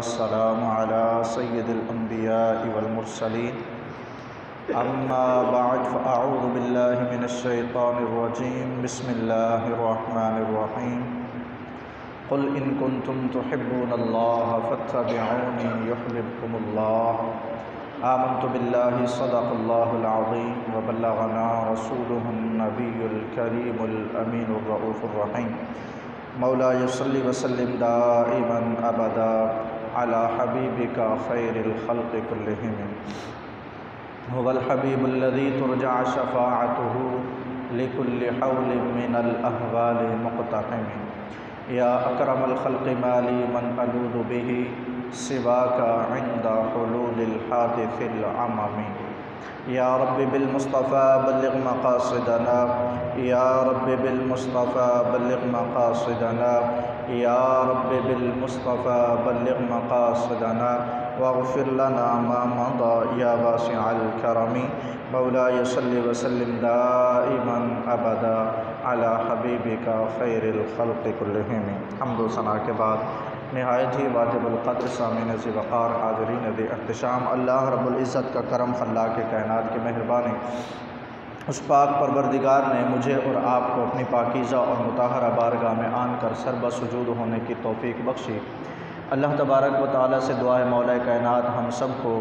والسلام على سيد الأنبياء والمرسلين أما بعد فأعوذ بالله من الشيطان الرجيم بسم الله الرحمن الرحيم قل إن كنتم تحبون الله فاتبعوني يحببكم الله آمنت بالله صدق الله العظيم وبلغنا رسوله النبي الكريم الأمين الرؤوف الرحيم مولاي صل وسلم دائما أبدا على حبيبك خير الخلق كلهم هو الحبيب الذي ترجع شفاعته لكل حول من الأهوال مقتحم يا أكرم الخلق ما لي من ألوذ به سواك عند حلول الحادث العمم يا رب بالمصطفى بلغ مقاصدنا يا رب بالمصطفى بلغ مقاصدنا يا رب بالمصطفى بلغ مقاصدنا واغفر لنا ما مضى يا واسع الكرم مولاي صل وسلم دائما ابدا على حبیبک خیر الخلق كلهم۔ حمد و ثنا کے بعد نہایت ہی واجب القدر سامعین ذی وقار حاضرین ذی احتشام، اللہ رب العزت کا کرم، خلاق کائنات کی مہربانی، اس پاک پروردگار نے مجھے اور آپ کو اپنی پاکیزہ اور مطہرہ بارگاہ میں آن کر سربہ سجود ہونے کی توفیق بخشی۔ اللہ تبارک و تعالیٰ سے دعا ہے مولا کائنات ہم سب کو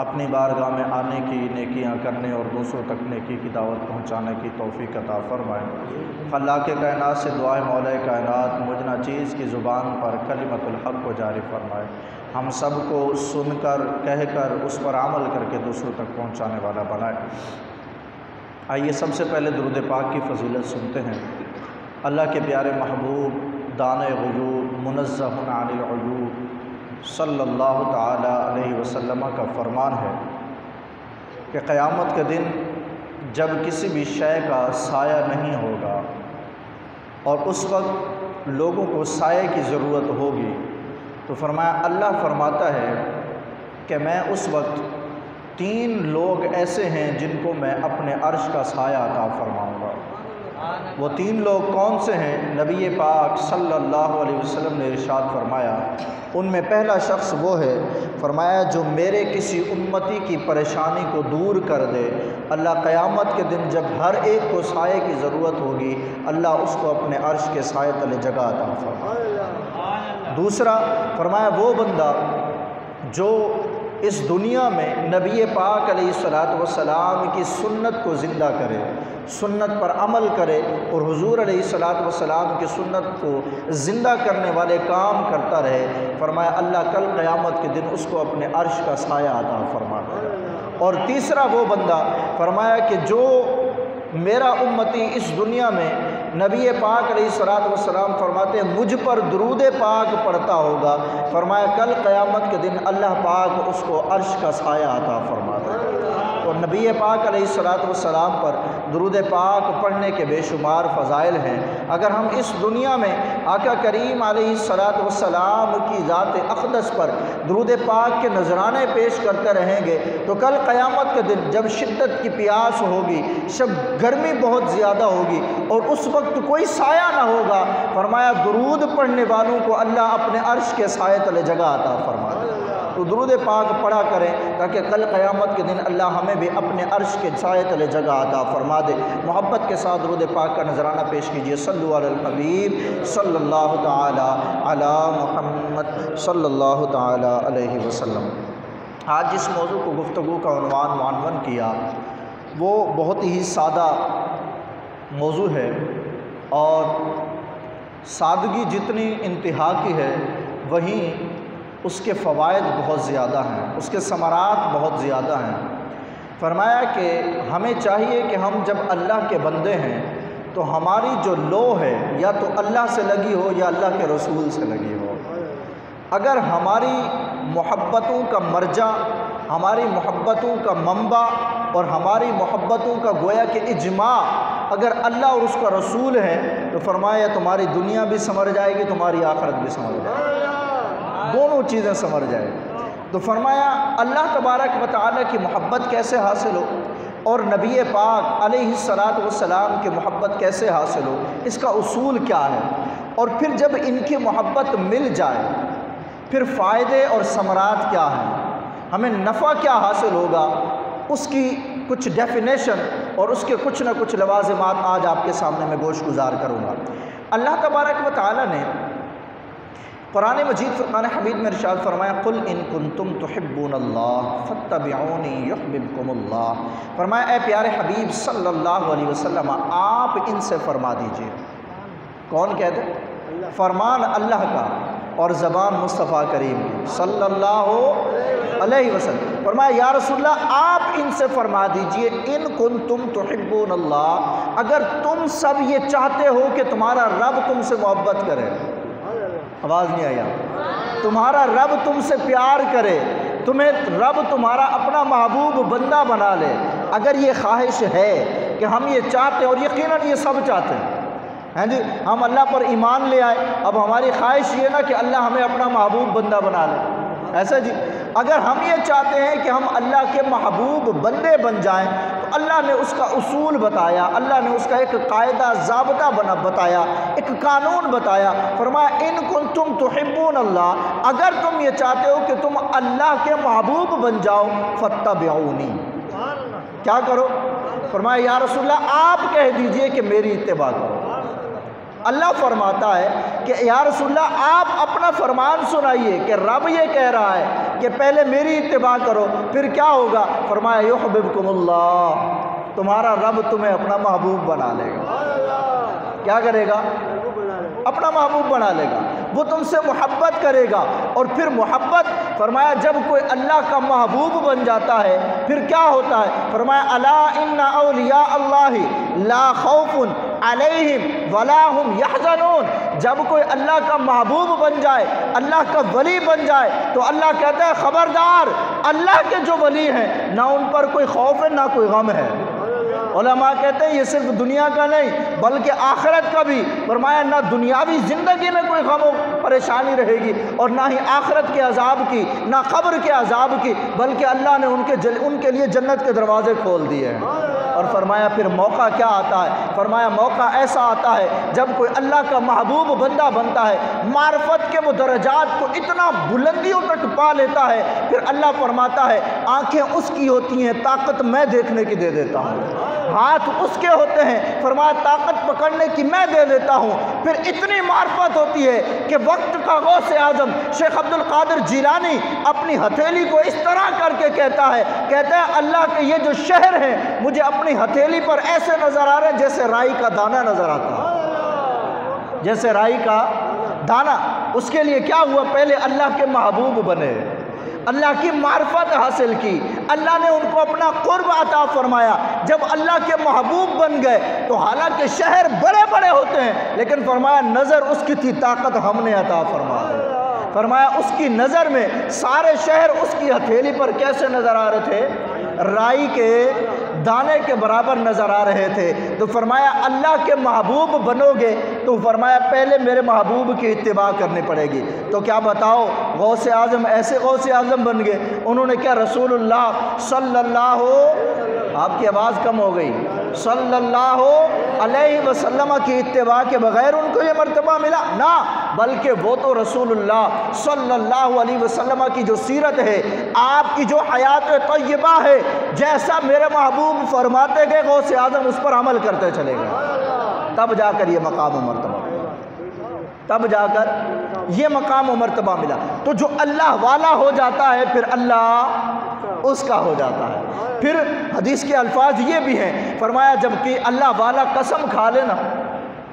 اپنی بارگاہ میں آنے کی، نیکیاں کرنے اور دوسروں تک نیکی کی دعوت پہنچانے کی توفیق عطا فرمائے۔ خلاق کائنات سے دعا ہے مولا کائنات مجھ ناچیز کی زبان پر کلمۃ الحق کو جاری فرمائے، ہم سب کو سن کر کہہ کر اس پر عمل کر کے دوسروں تک پہنچانے والا بنائے۔ آئیے سب سے پہلے درود پاک کی فضیلت سنتے ہیں۔ اللہ کے پیارے محبوب دانِ غیوب منزہ عن العیوب صلی اللہ تعالی علیہ وسلم کا فرمان ہے کہ قیامت کے دن جب کسی بھی شے کا سایہ نہیں ہوگا اور اس وقت لوگوں کو سائے کی ضرورت ہوگی، تو فرمایا اللہ فرماتا ہے کہ میں اس وقت 3 لوگ ایسے ہیں جن کو میں اپنے عرش کا سایہ عطا فرماؤں گا۔ وہ 3 لوگ کون سے ہیں؟ نبی پاک صلی اللہ علیہ وسلم نے ارشاد فرمایا ان میں پہلا شخص وہ ہے، فرمایا جو میرے کسی امتی کی پریشانی کو دور کر دے، اللہ قیامت کے دن جب ہر ایک کو سائے کی ضرورت ہوگی اللہ اس کو اپنے عرش کے سائے تلے جگہ عطا فرمائے۔ دوسرا فرمایا وہ بندہ جو اس دنیا میں نبی پاک علیہ السلام کی سنت کو زندہ کرے، سنت پر عمل کرے اور حضور علیہ السلام کی سنت کو زندہ کرنے والے کام کرتا رہے، فرمایا اللہ کل قیامت کے دن اس کو اپنے عرش کا سایہ عطا فرمائے۔ اور تیسرا وہ بندہ فرمایا کہ جو میرا امتی اس دنیا میں نبی پاک علیہ السلام فرماتے ہیں مجھ پر درود پاک پڑھتا ہوگا، فرمایا کل قیامت کے دن اللہ پاک اس کو عرش کا سایہ عطا فرماتا ہے۔ اور نبی پاک علیہ السلام پر درود پاک پڑھنے کے بے شمار فضائل ہیں۔ اگر ہم اس دنیا میں آقا کریم علیہ السلام کی ذات اقدس پر درود پاک کے نذرانے پیش کرتے رہیں گے تو کل قیامت کے دن جب شدت کی پیاس ہوگی، جب گرمی بہت زیادہ ہوگی اور اس وقت کوئی سایہ نہ ہوگا، فرمایا درود پڑھنے والوں کو اللہ اپنے عرش کے سائے تلے جگہ عطا فرمائے۔ تو درود پاک پڑھا کریں تاکہ کل قیامت کے دن اللہ ہمیں بھی اپنے عرش کے سائے تلے جگہ عطا فرما دے۔ محبت کے ساتھ درود پاک کا نذرانہ پیش کیجئے، صلو علی الحبیب صلی اللہ تعالی علی محمد صلی اللہ تعالی علیہ وسلم۔ آج جس موضوع کو گفتگو کا عنوان کیا وہ بہت ہی سادہ موضوع ہے، اور سادگی جتنی انتہا کی ہے وہیں اس کے فوائد بہت زیادہ ہیں، اس کے ثمرات بہت زیادہ ہیں۔ فرمایا کہ ہمیں چاہیے کہ ہم جب اللہ کے بندے ہیں تو ہماری جو لو ہے یا تو اللہ سے لگی ہو یا اللہ کے رسول سے لگی ہو۔ اگر ہماری محبتوں کا مرجع، ہماری محبتوں کا منبع اور ہماری محبتوں کا گویا کہ اجماع اگر اللہ اور اس کا رسول ہے تو فرمایا تمہاری دنیا بھی سنور جائے گی، تمہاری آخرت بھی سنور جائے گی، دونوں چیزیں سنور جائے گی۔ تو فرمایا اللہ تبارک و تعالیٰ کی محبت کیسے حاصل ہو اور نبی پاک علیہ السلام کی محبت کیسے حاصل ہو، اس کا اصول کیا ہے، اور پھر جب ان کی محبت مل جائے پھر فائدے اور ثمرات کیا ہیں، ہمیں نفع کیا حاصل ہوگا، اس کی کچھ ڈیفینیشن اور اس کے کچھ نہ کچھ لوازمات آج آپ کے سامنے میں گوش گزار کروں گا۔ اللہ تبارک و تعالیٰ نے قرآن مجید فرقان حمید میں ارشاد فرمایا قل ان کنتم تحبون اللہ فاتبعونی یحببکم اللہ۔ فرمایا اے پیارے حبیب صلی اللہ علیہ وسلم آپ ان سے فرما دیجئے۔ کون کہتے ہیں؟ فرمان اللہ کا اور زبان مصطفیٰ کریم کی صلی اللہ علیہ وسلم۔ فرمایا یا رسول اللہ آپ ان سے فرما دیجئے ان کنتم تحبون اللہ، اگر تم سب یہ چاہتے ہو کہ تمہارا رب تم سے محبت کرے، آواز نہیں آیا، تمہارا رب تم سے پیار کرے، تمہیں رب تمہارا اپنا محبوب بندہ بنا لے، اگر یہ خواہش ہے کہ ہم یہ چاہتے ہیں، اور یقیناً یہ سب چاہتے ہیں، ہاں جی، ہم اللہ پر ایمان لے آئے، اب ہماری خواہش یہ نا کہ اللہ ہمیں اپنا محبوب بندہ بنا لے، ایسا جی، اگر ہم یہ چاہتے ہیں کہ ہم اللہ کے محبوب بندے بن جائیں تو اللہ نے اس کا اصول بتایا، اللہ نے اس کا ایک قاعدہ ضابطہ بتایا، ایک قانون بتایا۔ فرمایا ان کنتم تحبون اللہ، اگر تم یہ چاہتے ہو کہ تم اللہ کے محبوب بن جاؤ فاتبعونی، کیا کرو؟ فرمایا یا رسول اللہ آپ کہہ دیجئے کہ میری اتباع کرو۔ اللہ فرماتا ہے کہ یا رسول اللہ آپ اپنا فرمان سنائیے کہ رب یہ کہہ رہا ہے کہ پہلے میری اتباع کرو، پھر کیا ہوگا؟ فرمایا یحببکم اللہ، تمہارا رب تمہیں اپنا محبوب بنا لے گا۔ کیا کرے گا؟ اپنا محبوب بنا لے گا، وہ تم سے محبت کرے گا، اور پھر محبت، فرمایا جب کوئی اللہ کا محبوب بن جاتا ہے پھر کیا ہوتا ہے؟ فرمایا الا ان اولیاء اللہ لا خوف علیہم ولا ہم یحزنون، جب کوئی اللہ کا محبوب بن جائے، اللہ کا ولی بن جائے تو اللہ کہتا ہے خبردار، اللہ کے جو ولی ہیں نہ ان پر کوئی خوف ہے نہ کوئی غم ہے۔ علماء کہتے ہیں یہ صرف دنیا کا نہیں بلکہ آخرت کا بھی۔ فرمایا نہ دنیاوی زندگی میں کوئی غم و پریشانی رہے گی اور نہ ہی آخرت کے عذاب کی، نہ قبر کے عذاب کی، بلکہ اللہ نے ان کے لیے جنت کے دروازے کھول دیے ہیں۔ اور فرمایا پھر موقع کیا آتا ہے؟ فرمایا موقع ایسا آتا ہے جب کوئی اللہ کا محبوب بندہ بنتا ہے، معرفت کے وہ درجات کو اتنا بلندیوں تک پا لیتا ہے، پھر اللہ فرماتا ہے آنکھیں اس کی ہوتی ہیں، طاقت میں دیکھنے کی دے دیتا ہوں، ہاتھ اس کے ہوتے ہیں، فرمایا طاقت پکڑنے کی میں دے دیتا ہوں، پھر اتنی معرفت ہوتی ہے کہ وقت کا غوث اعظم شیخ عبد القادر جیلانی اپنی ہتھیلی کو اس طرح کر کے کہتا ہے اللہ کے یہ جو شہر ہیں مجھے اپنی ہتھیلی پر ایسے نظر آ رہے ہیں جیسے رائی کا دانہ نظر آتا ہے، جیسے رائی کا دانہ۔ اس کے لیے کیا ہوا؟ پہلے اللہ کے محبوب بنے، اللہ کی معرفت حاصل کی، اللہ نے ان کو اپنا قرب عطا فرمایا۔ جب اللہ کے محبوب بن گئے تو حالانکہ شہر بڑے بڑے ہوتے ہیں لیکن فرمایا نظر اس کی تھی، طاقت ہم نے عطا فرمایا۔ فرمایا اس کی نظر میں سارے شہر اس کی ہتھیلی پر کیسے نظر آ رہے تھے؟ رائی کے دانے کے برابر نظر آ رہے تھے۔ تو فرمایا اللہ کے محبوب بنو گے تو فرمایا پہلے میرے محبوب کی اتباع کرنی پڑے گی۔ تو کیا بتاؤ غوث اعظم ایسے غوث اعظم بن گئے، انہوں نے کیا رسول اللہ صلی اللہ، آپ کی آواز کم ہو گئی، صلی اللہ علیہ وسلم کی اتباع کے بغیر ان کو یہ مرتبہ ملا؟ نہ، بلکہ وہ تو رسول اللہ صلی اللہ علیہ وسلم کی جو سیرت ہے، آپ کی جو حیات طیبہ ہے، جیسا میرے محبوب فرماتے گئے غوث اعظم اس پر عمل کرتے چلے گئے، تب جا کر یہ مقام و مرتبہ، تب جا کر یہ مقام و مرتبہ ملا۔ تو جو اللہ والا ہو جاتا ہے پھر اللہ اس کا ہو جاتا ہے۔ پھر حدیث کے الفاظ یہ بھی ہیں، فرمایا جب کہ اللہ والا قسم کھا لے نا،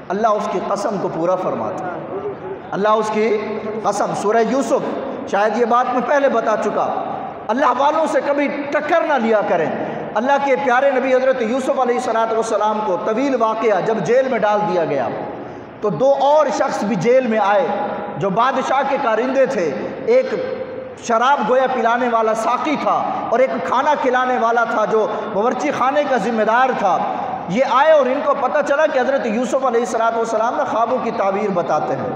اللہ اس کی قسم کو پورا فرماتا ہے، اللہ اس کی قسم۔ سورہ یوسف، شاید یہ بات میں پہلے بتا چکا، اللہ والوں سے کبھی ٹکر نہ لیا کریں۔ اللہ کے پیارے نبی حضرت یوسف علیہ السلام کو طویل واقعہ جب جیل میں ڈال دیا گیا تو دو اور شخص بھی جیل میں آئے جو بادشاہ کے کارندے تھے، ایک شراب گویا پلانے والا ساقی تھا اور ایک کھانا کھلانے والا تھا جو باورچی خانے کا ذمہ دار تھا۔ یہ آئے اور ان کو پتہ چلا کہ حضرت یوسف علیہ السلام نے خوابوں کی تعبیر بتاتے ہیں،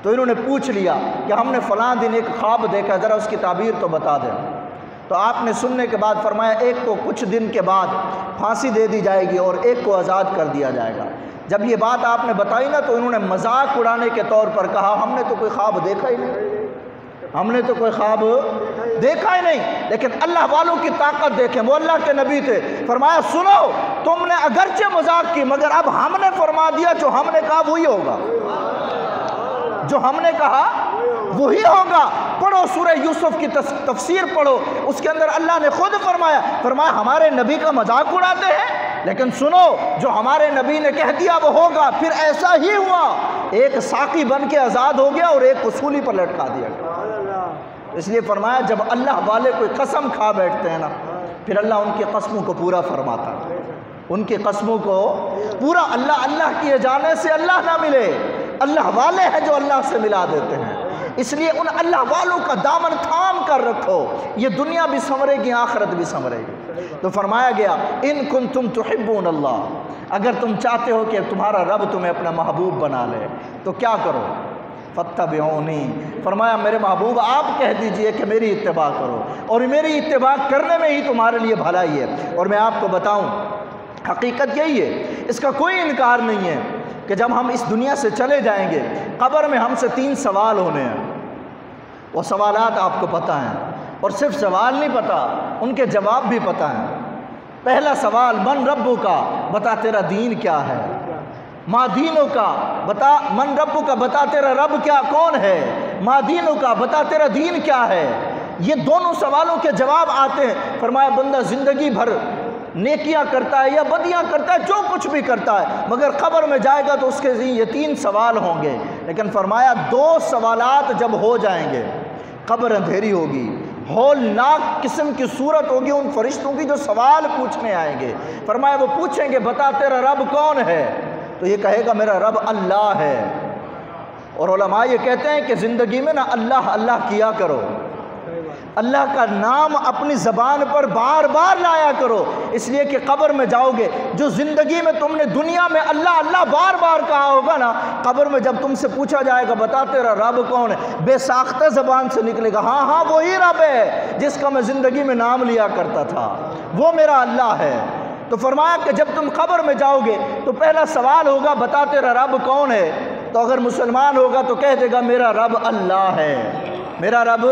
تو انہوں نے پوچھ لیا کہ ہم نے فلاں دن ایک خواب دیکھا، ذرا اس کی تعبیر تو بتا دیں۔ تو آپ نے سننے کے بعد فرمایا ایک کو کچھ دن کے بعد پھانسی دے دی جائے گی اور ایک کو آزاد کر دیا جائے گا۔ جب یہ بات آپ نے بتائی نا تو انہوں نے مذاق اڑانے کے طور پر کہا ہم نے تو کوئی خواب دیکھا ہی نہیں، ہم نے تو کوئی خواب دیکھا ہی نہیں، لیکن اللہ والوں کی طاقت دیکھیں، وہ اللہ کے نبی تھے، فرمایا سنو تم نے اگرچہ مذاق کی مگر اب ہم نے فرما دیا جو ہم نے کہا وہی ہوگا، جو ہم نے کہا وہی ہوگا۔ پڑھو سورہ یوسف کی تفسیر پڑھو، اس کے اندر اللہ نے خود فرمایا ہمارے نبی کا مذاق اڑاتے ہیں، لیکن سنو جو ہمارے نبی نے کہہ دیا وہ ہوگا۔ پھر ایسا ہی ہوا، ایک ساقی بن کے آزاد ہو گیا اور ایک کو سولی پر لٹکا دیا گیا۔ اس لیے فرمایا جب اللہ والے کوئی قسم کھا بیٹھتے ہیں نا، پھر اللہ ان کی قسموں کو پورا فرماتا ہے، ان کی قسموں کو پورا۔ اللہ کیے جانے سے اللہ نہ ملے، اللہ والے ہیں جو اللہ سے ملا دیتے ہیں۔ اس لیے ان اللہ والوں کا دامن تھام کر رکھو، یہ دنیا بھی سنورے گی آخرت بھی سنورے گی۔ تو فرمایا گیا ان کنتم تحبون اللہ، اگر تم چاہتے ہو کہ تمہارا رب تمہیں اپنا محبوب بنا لے تو کیا کرو؟ فاتبعونی، فرمایا میرے محبوب آپ کہہ دیجئے کہ میری اتباع کرو، اور میری اتباع کرنے میں ہی تمہارے لیے بھلائی ہے۔ اور میں آپ کو بتاؤں حقیقت یہی ہے، اس کا کوئی انکار نہیں ہے کہ جب ہم اس دنیا سے چلے جائیں گے قبر میں ہم سے 3 سوال ہونے ہیں۔ وہ سوالات آپ کو پتہ ہیں، اور صرف سوال نہیں پتہ، ان کے جواب بھی پتہ ہیں۔ پہلا سوال من ربو کا، بتا تیرا دین کیا ہے؟ ما دینوں کا، بتا من ربو کا، بتا تیرا رب کیا کون ہے؟ ما دینوں کا، بتا تیرا دین کیا ہے؟ یہ دونوں سوالوں کے جواب آتے ہیں۔ فرمایا بندہ زندگی بھر نیکیاں کرتا ہے یا بدیاں کرتا ہے، جو کچھ بھی کرتا ہے، مگر قبر میں جائے گا تو اس کے یہ 3 سوال ہوں گے۔ لیکن فرمایا 2 سوالات جب ہو جائیں گے، قبر اندھیری ہوگی، ہولناک قسم کی صورت ہوگی ان فرشتوں کی جو سوال پوچھنے آئیں گے۔ فرمایا وہ پوچھیں گے بتا تیرا رب کون ہے؟ تو یہ کہے گا میرا رب اللہ ہے۔ اور علماء یہ کہتے ہیں کہ زندگی میں نا اللہ کیا کرو، اللہ کا نام اپنی زبان پر بار بار لایا کرو، اس لیے کہ قبر میں جاؤ گے جو زندگی میں تم نے دنیا میں اللہ بار بار کہا ہوگا نا، قبر میں جب تم سے پوچھا جائے گا بتا تیرا رب کون ہے، بے ساختہ زبان سے نکلے گا ہاں وہی رب ہے جس کا میں زندگی میں نام لیا کرتا تھا، وہ میرا اللہ ہے۔ تو فرمایا کہ جب تم قبر میں جاؤ گے تو پہلا سوال ہوگا بتا تیرا رب کون ہے؟ تو اگر مسلمان ہوگا تو کہہ دے گا میرا رب اللہ ہے، میرا رب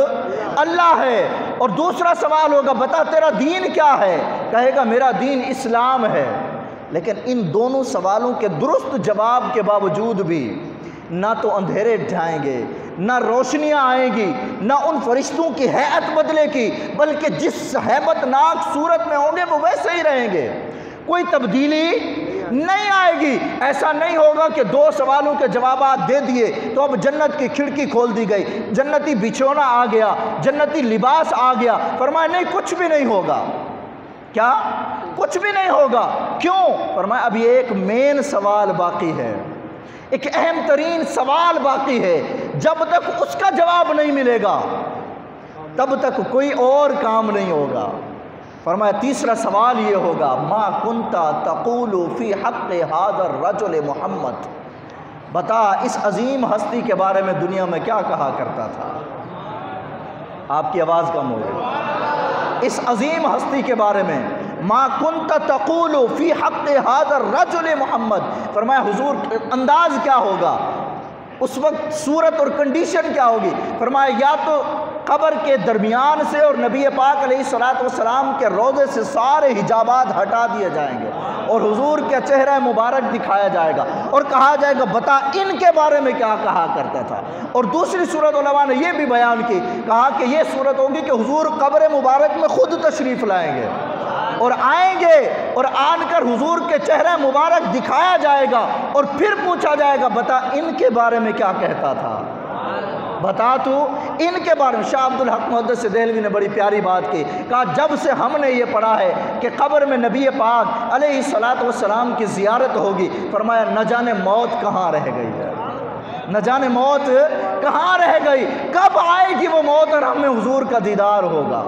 اللہ ہے۔ اور دوسرا سوال ہوگا بتا تیرا دین کیا ہے؟ کہے گا میرا دین اسلام ہے۔ لیکن ان دونوں سوالوں کے درست جواب کے باوجود بھی نہ تو اندھیرے جائیں گے، نہ روشنیاں آئیں گی، نہ ان فرشتوں کی ہیئت بدلے گی، بلکہ جس ہیبت ناک صورت میں ہوں گے وہ ویسے ہی رہیں گے، کوئی تبدیلی نہیں آئے گی۔ ایسا نہیں ہوگا کہ 2 سوالوں کے جوابات دے دیے تو اب جنت کی کھڑکی کھول دی گئی، جنتی بچھونا آ گیا، جنتی لباس آ گیا۔ فرمایا نہیں، کچھ بھی نہیں ہوگا۔ کیا؟ کچھ بھی نہیں ہوگا۔ کیوں؟ فرمایا اب یہ ایک مین سوال باقی ہے، ایک اہم ترین سوال باقی ہے، جب تک اس کا جواب نہیں ملے گا تب تک کوئی اور کام نہیں ہوگا۔ فرمایا تیسرا سوال یہ ہوگا ما کنت تقول فی حق ھذا الرجل محمد، بتا اس عظیم ہستی کے بارے میں دنیا میں کیا کہا کرتا تھا؟ آپ کی آواز کم ہو گئی۔ اس عظیم ہستی کے بارے میں ما کنت تقول فی حق ھذا الرجل محمد، فرمایا حضور انداز کیا ہوگا اس وقت، صورت اور کنڈیشن کیا ہوگی؟ فرمایا یا تو قبر کے درمیان سے اور نبی پاک علیہ السلام کے روضے سے سارے حجابات ہٹا دیے جائیں گے اور حضور کے چہرہ مبارک دکھایا جائے گا اور کہا جائے گا بتا ان کے بارے میں کیا کہا کرتا تھا۔ اور دوسری صورت علماء نے یہ بھی بیان کی، کہا کہ یہ صورت ہوگی کہ حضور قبر مبارک میں خود تشریف لائیں گے اور آئیں گے اور آن کر حضور کے چہرہ مبارک دکھایا جائے گا اور پھر پوچھا جائے گا بتا ان کے بارے میں کیا کہتا تھا، بتا تو ان کے بارے میں۔ شاہ عبدالحق محدث دہلوی نے بڑی پیاری بات کی، کہا جب سے ہم نے یہ پڑھا ہے کہ قبر میں نبی پاک علیہ السلام کی زیارت ہوگی، فرمایا نہ جانے موت کہاں رہ گئی ہے، نہ جانے موت کہاں رہ گئی، کب آئے گی وہ موت اور ہمیں حضور کا دیدار ہوگا۔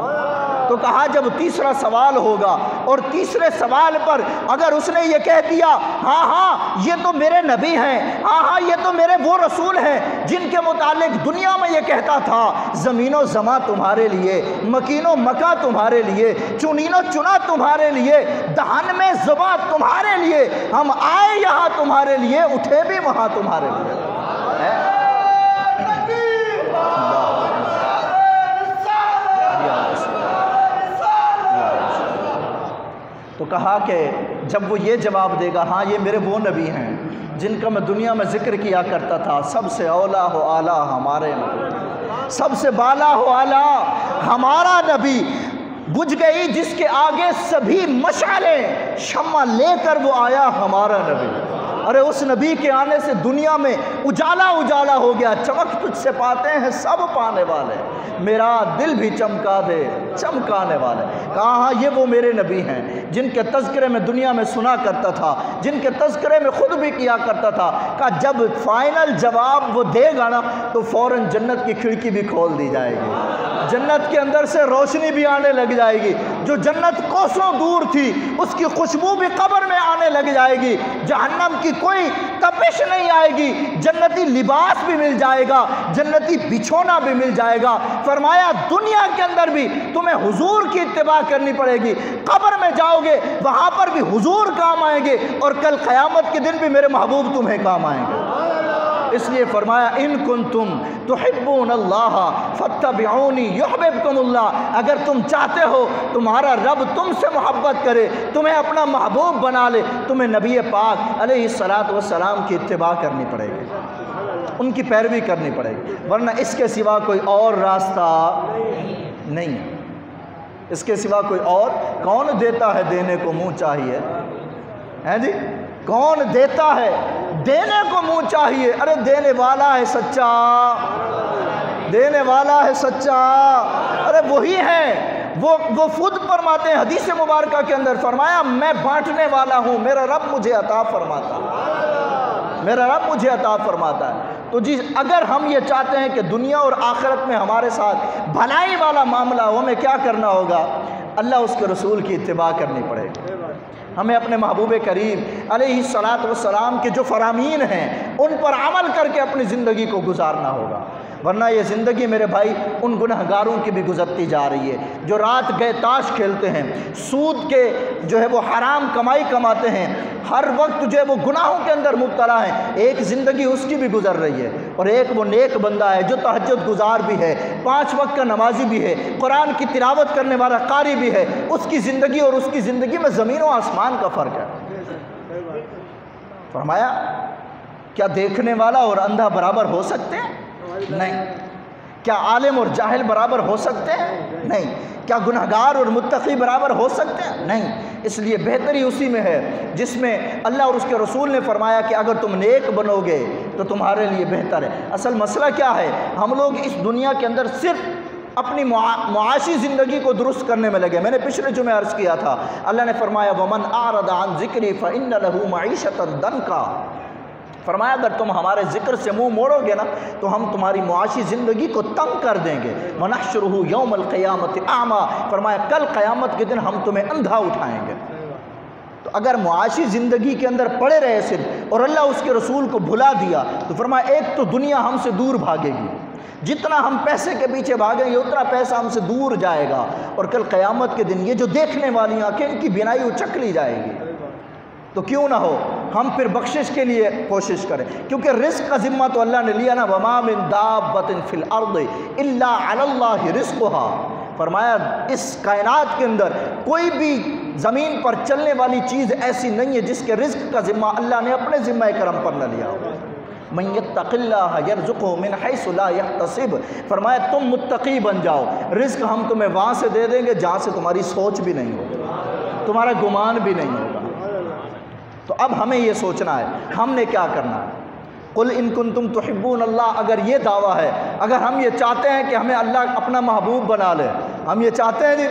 تو کہا جب تیسرا سوال ہوگا اور تیسرے سوال پر اگر اس نے یہ کہہ دیا ہاں یہ تو میرے نبی ہیں، ہاں یہ تو میرے وہ رسول ہیں جن کے متعلق دنیا میں یہ کہتا تھا زمین و زماں تمہارے لیے، مکین و مکہ تمہارے لیے، چنین و چنا تمہارے لیے، دہن میں زباں تمہارے لیے، ہم آئے یہاں تمہارے لیے، اٹھے بھی وہاں تمہارے لیے۔ کہا کہ جب وہ یہ جواب دے گا ہاں یہ میرے وہ نبی ہیں جن کا میں دنیا میں ذکر کیا کرتا تھا، سب سے اولا و اعلیٰ ہمارے نبی، سب سے بالا و اعلیٰ ہمارا نبی، بجھ گئی جس کے آگے سبھی مشعلیں شمع لے کر وہ آیا ہمارا نبی۔ ارے اس نبی کے آنے سے دنیا میں اجالا اجالا ہو گیا، چمک تجھ سے پاتے ہیں سب پانے والے، میرا دل بھی چمکا دے چمکانے والے۔ کہا ہاں یہ وہ میرے نبی ہیں جن کے تذکرے میں دنیا میں سنا کرتا تھا، جن کے تذکرے میں خود بھی کیا کرتا تھا۔ کہا جب فائنل جواب وہ دے گا نا تو فوراً جنت کی کھڑکی بھی کھول دی جائے گی، جنت کے اندر سے روشنی بھی آنے لگ جائے گی، جو جنت کوسوں دور تھی اس کی خوشبو بھی قبر میں آنے لگ جائے گی، جہنم کی کوئی تپش نہیں آئے گی، جنتی لباس بھی مل جائے گا، جنتی بچھونا بھی مل جائے گا۔ فرمایا دنیا کے اندر بھی تمہیں حضور کی اتباع کرنی پڑے گی، قبر میں جاؤ گے وہاں پر بھی حضور کام آئیں گے، اور کل قیامت کے دن بھی میرے محبوب تمہیں کام آئیں گے۔ اس لیے فرمایا ان کنتم تحبون اللہ فاتبعونی یحببکم اللہ، اگر تم چاہتے ہو تمہارا رب تم سے محبت کرے، تمہیں اپنا محبوب بنا لے، تمہیں نبی پاک علیہ السلام کی اتباع کرنی پڑے گی، ان کی پیروی کرنی پڑے گی، ورنہ اس کے سوا کوئی اور راستہ نہیں، اس کے سوا کوئی اور۔ کون دیتا ہے دینے کو منہ چاہیے، ہیں جی کون دیتا ہے دینے کو منہ چاہیے، ارے دینے والا ہے سچا، دینے والا ہے سچا، ارے وہی ہے، وہ خود فرماتے ہیں حدیث مبارکہ کے اندر، فرمایا میں بانٹنے والا ہوں، میرا رب مجھے عطا فرماتا ہے، میرا رب مجھے عطا فرماتا ہے۔ تو جی اگر ہم یہ چاہتے ہیں کہ دنیا اور آخرت میں ہمارے ساتھ بھلائی والا معاملہ ہو، ہمیں کیا کرنا ہوگا؟ اللہ اس کے رسول کی اتباع کرنی پڑے گی، ہمیں اپنے محبوب کریم علیہ السلام کے جو فرامین ہیں ان پر عمل کر کے اپنی زندگی کو گزارنا ہوگا، ورنہ یہ زندگی میرے بھائی ان گنہگاروں کی بھی گزرتی جا رہی ہے جو رات گئے تاش کھیلتے ہیں، سود کے جو ہے وہ حرام کمائی کماتے ہیں، ہر وقت جو ہے وہ گناہوں کے اندر مبتلا ہیں۔ ایک زندگی اس کی بھی گزر رہی ہے، اور ایک وہ نیک بندہ ہے جو تہجد گزار بھی ہے، 5 وقت کا نمازی بھی ہے، قرآن کی تلاوت کرنے والا قاری بھی ہے، اس کی زندگی اور اس کی زندگی میں زمین و آسمان کا فرق ہے۔ فرمایا کیا دیکھنے والا اور اندھا برابر ہو سکتے ہیں؟ نہیں۔ کیا عالم اور جاہل برابر ہو سکتے ہیں؟ نہیں۔ کیا گنہگار اور متقی برابر ہو سکتے ہیں؟ نہیں۔ اس لیے بہتری اسی میں ہے جس میں اللہ اور اس کے رسول نے فرمایا کہ اگر تم نیک بنو گے تو تمہارے لیے بہتر ہے۔ اصل مسئلہ کیا ہے؟ ہم لوگ اس دنیا کے اندر صرف اپنی معاشی زندگی کو درست کرنے میں لگے۔ میں نے پچھلے جمعے عرض کیا تھا، اللہ نے فرمایا وَمَنْ أَعْرَضَ عَنْ ذِكْرِي فَإِنَّ لَهُ مَعِيشَةً ضَنْكًا، فرمایا اگر تم ہمارے ذکر سے منہ موڑو گے نا تو ہم تمہاری معاشی زندگی کو تنگ کر دیں گے۔ وَنَحْشُرُهُ يَوْمَ الْقِيَامَةِ أَعْمَىٰ، فرمایا کل قیامت کے دن ہم تمہیں اندھا اٹھائیں گے۔ تو اگر معاشی زندگی کے اندر پڑے رہے صرف اور اللہ اس کے رسول کو بھلا دیا تو فرمایا ایک تو دنیا ہم سے دور بھاگے گی، جتنا ہم پیسے کے پیچھے بھاگیں گے اتنا پیسہ ہم سے دور جائے گا، اور کل قیامت کے دن یہ جو دیکھنے والی آنکھیں ان کی بینائی اچک لی جائے گی۔ تو کیوں نہ ہو ہم پھر بخشش کے لیے کوشش کریں، کیونکہ رزق کا ذمہ تو اللہ نے لیا نا، وَمَا مِن دَابَّةٍ فِي الْأَرْضِ إِلَّا عَلَى اللَّهِ رِزْقُهَا، فرمایا اس کائنات کے اندر کوئی بھی زمین پر چلنے والی چیز ایسی نہیں ہے جس کے رزق کا ذمہ اللہ نے اپنے ذمہ کرم پر نہ لیا ہو۔ مَن يَتَّقِ اللَّهَ يَرْزُقْهُ مِنْ حَيْثُ لَا يَحْتَسِبُ، فرمایا تم متقی بن جاؤ، رزق ہم تمہیں وہاں سے دے دیں گے جہاں سے تمہاری سوچ بھی نہیں ہوگی، تمہارا گمان بھی نہیں ہوگا۔ تو اب ہمیں یہ سوچنا ہے ہم نے کیا کرنا ہے۔ قُلْ إِن كُنتُمْ تُحِبُّونَ اللَّهَ، اگر یہ دعویٰ ہے، اگر ہم یہ چاہتے ہیں کہ ہمیں اللہ اپنا محبوب بنا لے، ہم یہ چاہتے ہیں جی،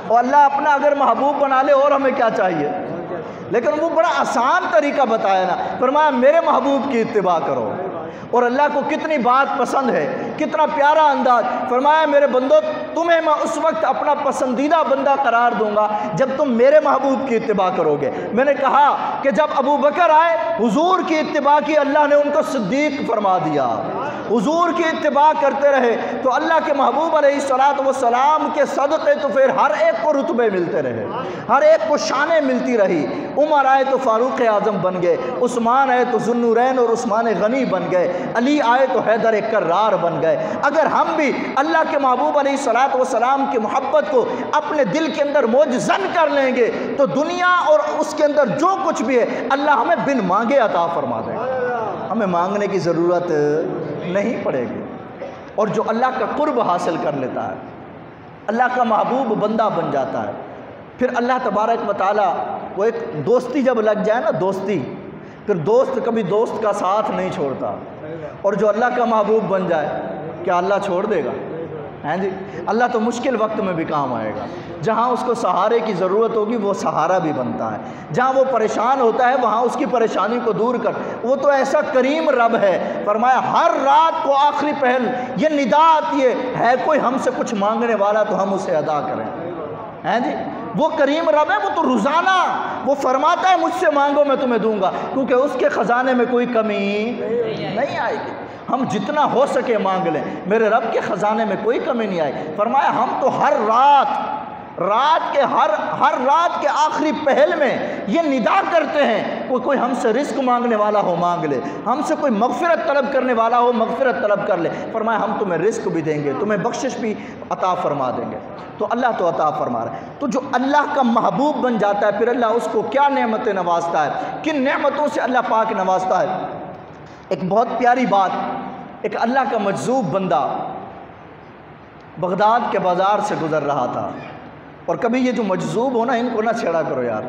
اور اللہ اپنا اگر محبوب بنا لے اور ہمیں کیا چاہیے؟ لیکن وہ بڑا آسان طریقہ بتایا نا، فرمایا میرے محبوب کی اتباع کرو، اور اللہ کو کتنی بات پسند ہے، کتنا پیارا انداز، فرمایا میرے بندو تمہیں میں اس وقت اپنا پسندیدہ بندہ قرار دوں گا جب تم میرے محبوب کی اتباع کرو گے۔ میں نے کہا کہ جب ابو بکر آئے حضور کی اتباع کی، اللہ نے ان کو صدیق فرما دیا، حضور کی اتباع کرتے رہے تو اللہ کے محبوب علیہ السلام کے صدقے تو پھر ہر ایک کو رتبے ملتے رہے، ہر ایک کو شانیں ملتی رہی۔ عمر آئے تو فاروق اعظم بن گئے، عثمان آئے تو ذوالنورین اور عثمان غنی بن گئے، علی آئے تو حیدر کرار بن گئے۔ اگر ہم بھی اللہ کے محبوب علیہ السلام کی محبت کو اپنے دل کے اندر موجزن کر لیں گے تو دنیا اور اس کے اندر جو کچھ بھی ہے اللہ ہمیں بن مانگے عطا فرما دے گا، ہمیں مانگنے کی ضرورت نہیں پڑے گی۔ اور جو اللہ کا قرب حاصل کر لیتا ہے، اللہ کا محبوب بندہ بن جاتا ہے، پھر اللہ تبارک و تعالی وہ ایک دوستی جب لگ جائے نا، دوستی، پھر دوست کبھی دوست کا ساتھ نہیں چھوڑتا۔ اور جو اللہ کا محبوب بن جائے کیا اللہ چھوڑ دے گا؟ ہیں جی، اللہ تو مشکل وقت میں بھی کام آئے گا۔ جہاں اس کو سہارے کی ضرورت ہوگی وہ سہارا بھی بنتا ہے، جہاں وہ پریشان ہوتا ہے وہاں اس کی پریشانی کو دور کر، وہ تو ایسا کریم رب ہے۔ فرمایا ہر رات کو آخری پہل یہ ندا آتی ہے کوئی ہم سے کچھ مانگنے والا تو ہم اسے ادا کریں، ہیں جی۔ وہ کریم رب ہے، وہ تو روزانہ وہ فرماتا ہے مجھ سے مانگو میں تمہیں دوں گا، کیونکہ اس کے خزانے میں کوئی کمی نہیں آئے گی۔ ہم جتنا ہو سکے مانگ لیں، میرے رب کے خزانے میں کوئی کمی نہیں آئی۔ فرمایا ہم تو ہر رات کے آخری پہل میں یہ ندا کرتے ہیں کوئی ہم سے رزق مانگنے والا ہو مانگ لے، ہم سے کوئی مغفرت طلب کرنے والا ہو مغفرت طلب کر لے۔ فرمایا ہم تمہیں رزق بھی دیں گے، تمہیں بخشش بھی عطا فرما دیں گے۔ تو اللہ تو عطا فرما رہا ہے۔ تو جو اللہ کا محبوب بن جاتا ہے پھر اللہ اس کو کیا نعمتیں نوازتا ہے، کن نعمتوں سے اللہ پاک نوازتا ہے۔ ایک بہت پیاری بات، ایک اللہ کا مجذوب بندہ بغداد کے بازار سے گزر رہا تھا، اور کبھی یہ جو مجذوب ہو نا ان کو نہ چھیڑا کرو یار،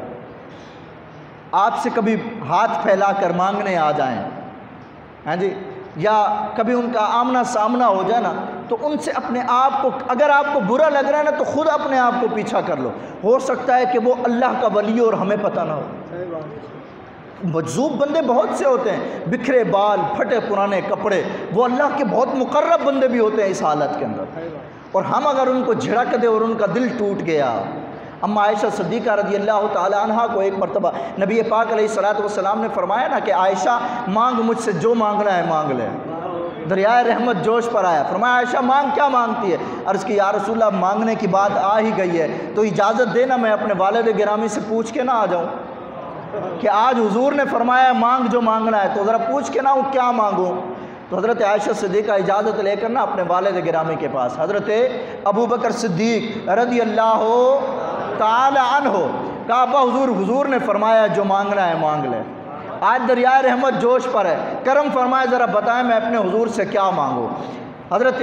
آپ سے کبھی ہاتھ پھیلا کر مانگنے آ جائیں، ہاں جی، یا کبھی ان کا آمنا سامنا ہو جائے نا تو ان سے اپنے آپ کو، اگر آپ کو برا لگ رہا ہے نا تو خود اپنے آپ کو پیچھا کر لو، ہو سکتا ہے کہ وہ اللہ کا ولی اور ہمیں پتہ نہ ہو۔ مجذوب بندے بہت سے ہوتے ہیں، بکھرے بال، پھٹے پرانے کپڑے، وہ اللہ کے بہت مقرب بندے بھی ہوتے ہیں اس حالت کے اندر، اور ہم اگر ان کو جھڑک دے اور ان کا دل ٹوٹ گیا۔ اما عائشہ صدیقہ رضی اللہ تعالی عنہ کو ایک مرتبہ نبی پاک علیہ السلام نے فرمایا نا کہ عائشہ مانگ مجھ سے جو مانگنا ہے مانگ لے، دریائے رحمت جوش پر آیا۔ فرمایا عائشہ مانگ کیا مانگتی ہے؟ عرض کی یا رسول اللہ مانگنے کی بات آ ہی گئی ہے تو اجازت دینا میں اپنے والد گرامی سے پوچھ کے نہ آ جاؤں کہ آج حضور نے فرمایا مانگ جو مانگنا ہے تو ذرا پوچھ کے نہ ہوں کیا مانگوں۔ تو حضرت عائشہ صدیقہ اجازت لے کر نا اپنے والد گرامی کے پاس، حضرت ابو بکر صدیق رضی اللہ تعالی عنہ کہا ابا حضور نے فرمایا جو مانگنا ہے مانگ لے، آج دریائے رحمت جوش پر ہے، کرم فرمائے ذرا بتائیں میں اپنے حضور سے کیا مانگوں۔ حضرت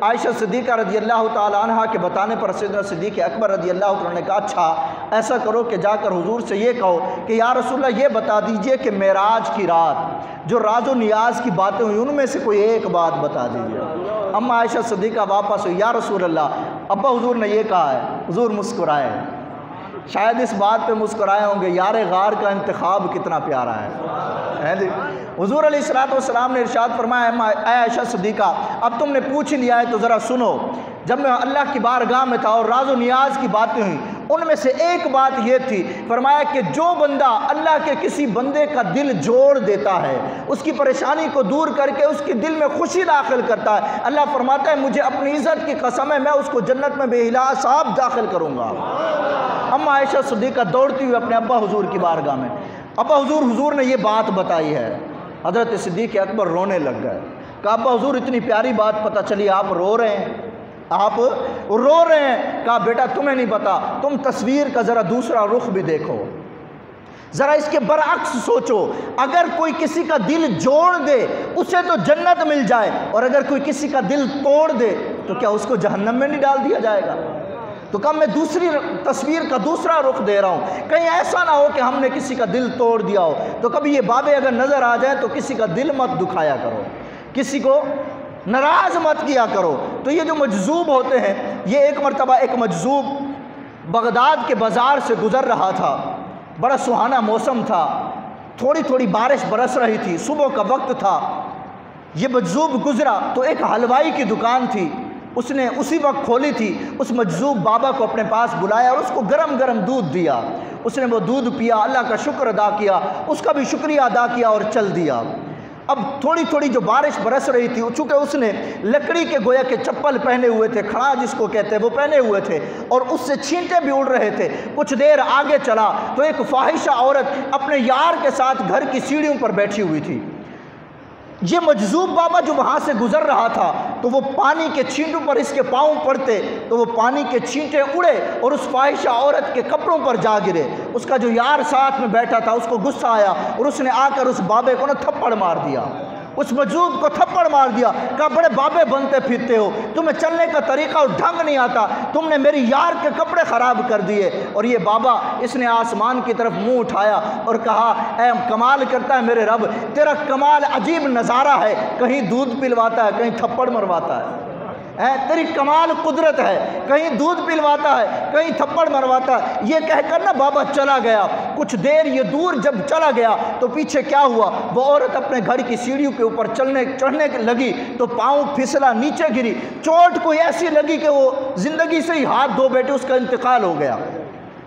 عائشہ صدیقہ رضی اللہ تعالی عنہ کے بتانے پر سیدنا صدیق اکبر رضی اللہ تعالیٰ نے کہا اچھا ایسا کرو کہ جا کر حضور سے یہ کہو کہ یا رسول اللہ یہ بتا دیجئے کہ معراج کی رات جو راز و نیاز کی باتیں ہوئی ان میں سے کوئی ایک بات بتا دیجئے۔ اما عائشہ صدیقہ واپس ہوئی، یا رسول اللہ ابا حضور نے یہ کہا ہے۔ حضور مسکرائے، شاید اس بات پہ مسکرائے ہوں گے یار غار کا انتخاب کتنا پیارا ہے جی۔ حضور علیہ السلام نے ارشاد فرمایا اے عائشہ صدیقہ اب تم نے پوچھ لیا ہے تو ذرا سنو، جب میں اللہ کی بارگاہ میں تھا اور راز و نیاز کی باتیں ہوئیں ان میں سے ایک بات یہ تھی، فرمایا کہ جو بندہ اللہ کے کسی بندے کا دل جوڑ دیتا ہے، اس کی پریشانی کو دور کر کے اس کے دل میں خوشی داخل کرتا ہے، اللہ فرماتا ہے مجھے اپنی عزت کی قسم ہے میں اس کو جنت میں بے حساب داخل کروں گا۔ اما عائشہ صدیقہ دوڑتی ہوئی اپنے ابا حضور کی بارگاہ میں، ابا حضور نے یہ بات بتائی ہے۔ حضرت صدیق اکبر رونے لگ گئے، کہا ابا حضور اتنی پیاری بات پتہ چلی آپ رو رہے ہیں، آپ رو رہے ہیں۔ کہا بیٹا تمہیں نہیں پتا، تم تصویر کا ذرا دوسرا رخ بھی دیکھو، ذرا اس کے برعکس سوچو، اگر کوئی کسی کا دل جوڑ دے اسے تو جنت مل جائے، اور اگر کوئی کسی کا دل توڑ دے تو کیا اس کو جہنم میں نہیں ڈال دیا جائے گا؟ تو کہا میں دوسری تصویر کا دوسرا رخ دے رہا ہوں، کہیں ایسا نہ ہو کہ ہم نے کسی کا دل توڑ دیا ہو، تو کبھی یہ بابے اگر نظر آ جائیں تو کسی کا دل مت دکھایا کرو، کسی کو ناراض مت کیا کرو۔ تو یہ جو مجذوب ہوتے ہیں، یہ ایک مرتبہ ایک مجذوب بغداد کے بازار سے گزر رہا تھا، بڑا سہانا موسم تھا، تھوڑی تھوڑی بارش برس رہی تھی، صبح کا وقت تھا، یہ مجذوب گزرا تو ایک حلوائی کی دکان تھی، اس نے اسی وقت کھولی تھی، اس مجذوب بابا کو اپنے پاس بلایا اور اس کو گرم گرم دودھ دیا، اس نے وہ دودھ پیا، اللہ کا شکر ادا کیا، اس کا بھی شکریہ ادا کیا اور چل دیا۔ اب تھوڑی تھوڑی جو بارش برس رہی تھی، چونکہ اس نے لکڑی کے گویا کے چپل پہنے ہوئے تھے، کھڑا جس کو کہتے ہیں وہ پہنے ہوئے تھے، اور اس سے چھینٹے بھی اڑ رہے تھے۔ کچھ دیر آگے چلا تو ایک فاحشہ عورت اپنے یار کے ساتھ گھر کی سیڑھیوں پر بیٹھی ہوئی تھی۔ یہ مجذوب بابا جو وہاں سے گزر رہا تھا تو وہ پانی کے چھینٹوں پر اس کے پاؤں پڑتے تو وہ پانی کے چھینٹے اڑے اور اس فاحشہ عورت کے کپڑوں پر جا گرے۔ اس کا جو یار ساتھ میں بیٹھا تھا اس کو غصہ آیا اور اس نے آ کر اس بابے کو تھپڑ مار دیا، اس مجذوب کو تھپڑ مار دیا، کہا بڑے بابے بنتے پھرتے ہو، تمہیں چلنے کا طریقہ اور ڈھنگ نہیں آتا، تم نے میری یار کے کپڑے خراب کر دیے۔ اور یہ بابا اس نے آسمان کی طرف منہ اٹھایا اور کہا اے کمال کرتا ہے میرے رب، تیرا کمال عجیب نظارہ ہے، کہیں دودھ پلواتا ہے کہیں تھپڑ مرواتا ہے، تیری کمال قدرت ہے، کہیں دودھ پلواتا ہے کہیں تھپڑ مرواتا ہے۔ یہ کہہ کر نا بابا چلا گیا۔ کچھ دیر یہ دور جب چلا گیا تو پیچھے کیا ہوا، وہ عورت اپنے گھر کی سیڑھیوں کے اوپر چڑھنے لگی تو پاؤں پھسلا، نیچے گری، چوٹ کوئی ایسی لگی کہ وہ زندگی سے ہی ہاتھ دھو بیٹھے، اس کا انتقال ہو گیا۔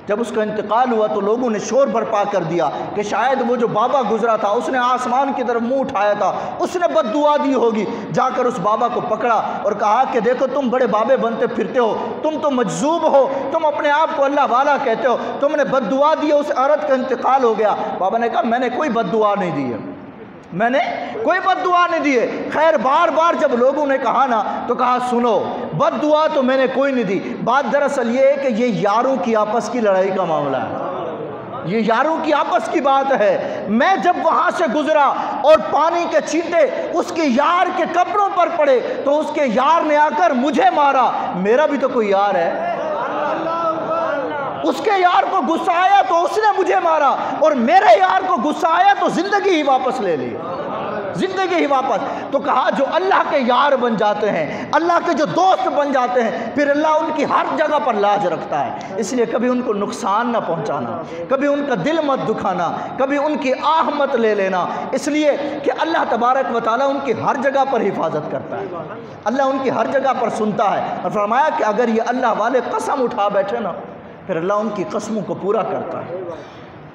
جب اس کا انتقال ہوا تو لوگوں نے شور برپا کر دیا کہ شاید وہ جو بابا گزرا تھا اس نے آسمان کی طرف منہ اٹھایا تھا، اس نے بد دعا دی ہوگی۔ جا کر اس بابا کو پکڑا اور کہا کہ دیکھو تم بڑے بابے بنتے پھرتے ہو، تم تو مجذوب ہو، تم اپنے آپ کو اللہ والا کہتے ہو، تم نے بد دعا دی، اس عورت کا انتقال ہو گیا۔ بابا نے کہا میں نے کوئی بد دعا نہیں دی ہے، میں نے کوئی بد دعا نہیں دی ہے۔ خیر بار بار جب لوگوں نے کہا نا تو کہا سنو، بد دعا تو میں نے کوئی نہیں دی، بات دراصل یہ ہے کہ یہ یاروں کی آپس کی لڑائی کا معاملہ ہے، یہ یاروں کی آپس کی بات ہے۔ میں جب وہاں سے گزرا اور پانی کے چھینٹے اس کے یار کے کپڑوں پر پڑے تو اس کے یار نے آ کر مجھے مارا، میرا بھی تو کوئی یار ہے۔ اس کے یار کو غصہ آیا تو اس نے مجھے مارا، اور میرے یار کو غصہ آیا تو زندگی ہی واپس لے لی، زندگی ہی واپس۔ تو کہا جو اللہ کے یار بن جاتے ہیں، اللہ کے جو دوست بن جاتے ہیں، پھر اللہ ان کی ہر جگہ پر لاج رکھتا ہے۔ اس لیے کبھی ان کو نقصان نہ پہنچانا، کبھی ان کا دل مت دکھانا، کبھی ان کی آہ مت لے لینا، اس لیے کہ اللہ تبارک و تعالیٰ ان کی ہر جگہ پر حفاظت کرتا ہے، اللہ ان کی ہر جگہ پر سنتا ہے۔ اور فرمایا کہ اگر یہ اللہ والے قسم اٹھا بیٹھے نا پھر اللہ ان کی قسموں کو پورا کرتا ہے۔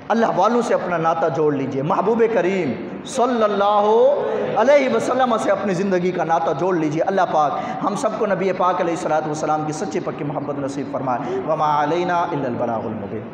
اللہ والوں سے اپنا ناطہ جوڑ لیجئے، محبوب کریم صلی اللہ علیہ وسلم سے اپنی زندگی کا ناطہ جوڑ لیجئے۔ اللہ پاک ہم سب کو نبی پاک علیہ الصلوۃ والسلام کی سچی پکی محبت نصیب فرمائے۔ وما علینا الا البلاغ المبین۔